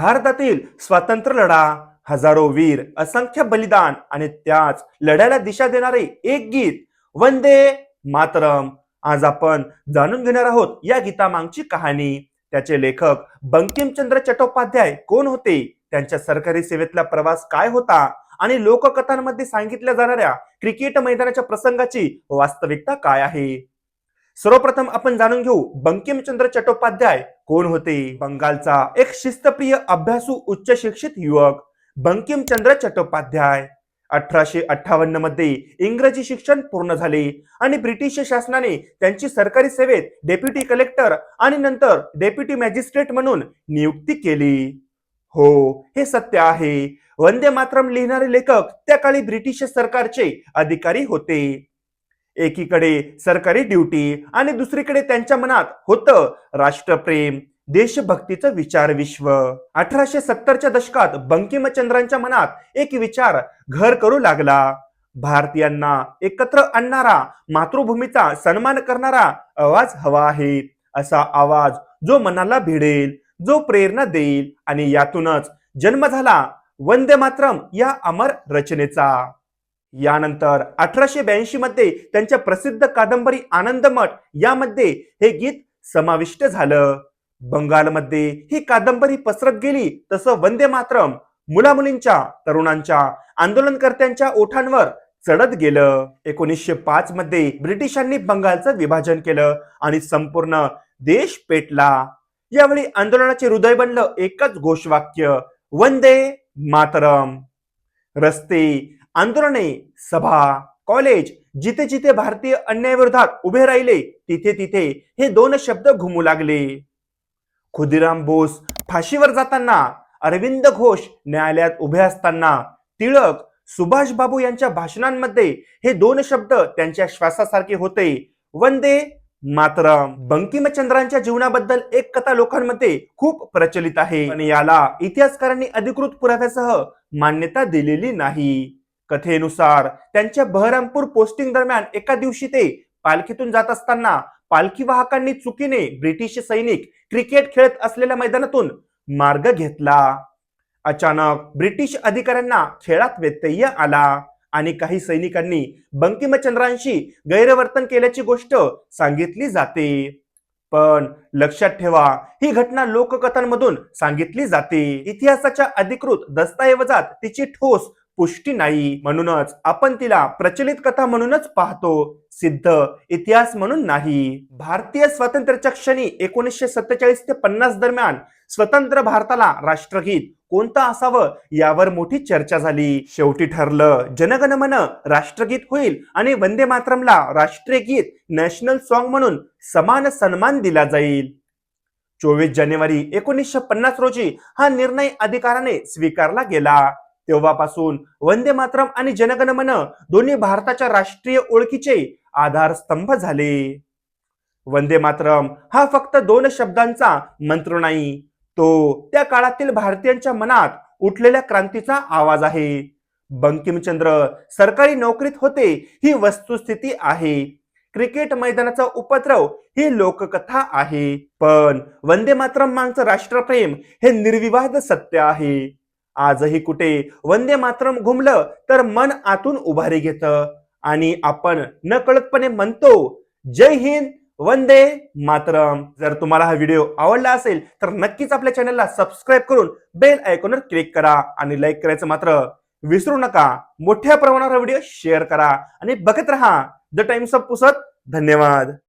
भारतातील स्वातंत्र्य लढा, हजारो वीर, असंख्य बलिदान आणि त्याच लढ्याला दिशा देणारे एक गीत वंदे मातरम. आज आपण जाणून घेणार आहोत या गीतामागची कहाणी. त्याचे लेखक बंकिमचंद्र चट्टोपाध्याय कोण होते, त्यांच्या सरकारी सेवेतला प्रवास काय होता आणि लोककथांमध्ये सांगितल्या जाणाऱ्या क्रिकेट मैदानाच्या प्रसंगाची वास्तविकता काय आहे. सर्वप्रथम आपण जाणून घेऊ बंकिमचंद्र चट्टोपाध्याय कोण होते. बंगालचा एक शिस्तप्रिय, अभ्यासू, उच्च शिक्षित युवक बंकिमचंद्र चट्टोपाध्याय 1858 मध्ये इंग्रजी शिक्षण पूर्ण झाले आणि ब्रिटिश शासनाने त्यांची सरकारी सेवेत डेप्युटी कलेक्टर आणि नंतर डेप्युटी मॅजिस्ट्रेट म्हणून नियुक्ती केली. हो, हे सत्य आहे. वंदे मातरम लिहिणारे लेखक त्या काळी ब्रिटिश सरकारचे अधिकारी होते. एकीकडे सरकारी ड्युटी आणि दुसरीकडे त्यांच्या मनात होतं राष्ट्रप्रेम, देशभक्तीचं विचार विश्व. 1870च्या दशकात बंकिमचंद्रांच्या मनात एक विचार घर करू लागला. भारतीयांना एकत्र आणणारा, मातृभूमीचा सन्मान करणारा आवाज हवा आहे. असा आवाज जो मनाला भिडेल, जो प्रेरणा देईल. आणि यातूनच जन्म झाला वंदे मातरम या अमर रचनेचा. यानंतर 1882 मध्ये त्यांच्या प्रसिद्ध कादंबरी आनंदमठ यामध्ये हे गीत समाविष्ट झालं. बंगालमध्ये ही कादंबरी पसरत गेली तसं वंदे मातरम मुलामुलींच्या, तरुणांच्या, आंदोलनकर्त्यांच्या ओठांवर चढत गेलं. 1905 मध्ये ब्रिटिशांनी बंगालचं विभाजन केलं आणि संपूर्ण देश पेटला. यावेळी आंदोलनाचे हृदय बनलं एकच घोषवाक्य, वंदे मातरम. रस्ते, आंदोलने, सभा, कॉलेज, जिथे जिथे भारतीय अन्यायाविरोधात उभे राहिले तिथे तिथे हे दोन शब्द घुमू लागले. खुदिराम बोस फाशीवर जाताना, अरविंद घोष न्यायालयात उभे असताना, टिळक, सुभाष बाबू यांच्या भाषणांमध्ये हे दोन शब्द त्यांच्या श्वासासारखे होते, वंदे मातरम. बंकिमचंद्रांच्या जीवनाबद्दल एक कथा लोकांमध्ये खूप प्रचलित आहे, पण याला इतिहासकारांनी अधिकृत पुराव्यासह मान्यता दिलेली नाही. कथेनुसार त्यांच्या बहरामपूर पोस्टिंग दरम्यान एका दिवशी ते पालखीतून जात असताना पालखी वाहकांनी चुकीने ब्रिटिश सैनिक क्रिकेट खेळत असलेल्या मैदानातून मार्ग घेतला. अचानक ब्रिटिश अधिकाऱ्यांना खेळात व्यत्यय आला आणि काही सैनिकांनी बंकिमचंद्रांशी गैरवर्तन केल्याची गोष्ट सांगितली जाते. पण लक्षात ठेवा, ही घटना लोककथांमधून सांगितली जाते. इतिहासाच्या अधिकृत दस्तऐवजात तिची ठोस पुष्टी नाही. म्हणूनच आपण तिला प्रचलित कथा म्हणूनच पाहतो, सिद्ध इतिहास म्हणून नाही. भारतीय स्वातंत्र्याच्या क्षणी 1947 ते 50 दरम्यान स्वतंत्र भारताला राष्ट्रगीत कोणतं असावं यावर मोठी चर्चा झाली. शेवटी ठरलं जनगण मन राष्ट्रगीत होईल आणि वंदे मातरमला राष्ट्रीय गीत, नॅशनल सॉन्ग म्हणून समान सन्मान दिला जाईल. 24 जानेवारी 1950 रोजी हा निर्णय अधिकाराने स्वीकारला गेला. तेव्हापासून वंदे मातरम आणि जनगण मन दोन्ही भारताच्या राष्ट्रीय ओळखीचे आधारस्तंभ झाले. वंदे मातरम हा फक्त दोन शब्दांचा मंत्र नाही, तो त्या काळातील भारतीयांच्या मनात उठलेल्या क्रांतीचा आवाज आहे. बंकिमचंद्र सरकारी नोकरीत होते ही वस्तुस्थिती आहे. क्रिकेट मैदानाचा उपद्रव ही लोककथा आहे. पण वंदे मातरम मागचं राष्ट्रप्रेम हे निर्विवाद सत्य आहे. आजही कुठे वंदे मातरम घुमलं तर मन आतून उभारी घेतं आणि आपण नकळतपणे म्हणतो, जय हिंद, वंदे मातरम. जर तुम्हाला हा व्हिडिओ आवडला असेल तर नक्कीच आपल्या चॅनलला सबस्क्राईब करून बेल आयकॉनवर क्लिक करा आणि लाईक करायचं मात्र विसरू नका. मोठ्या प्रमाणावर व्हिडिओ शेअर करा आणि बघत रहा द टाइम्स ऑफ पुसद. धन्यवाद.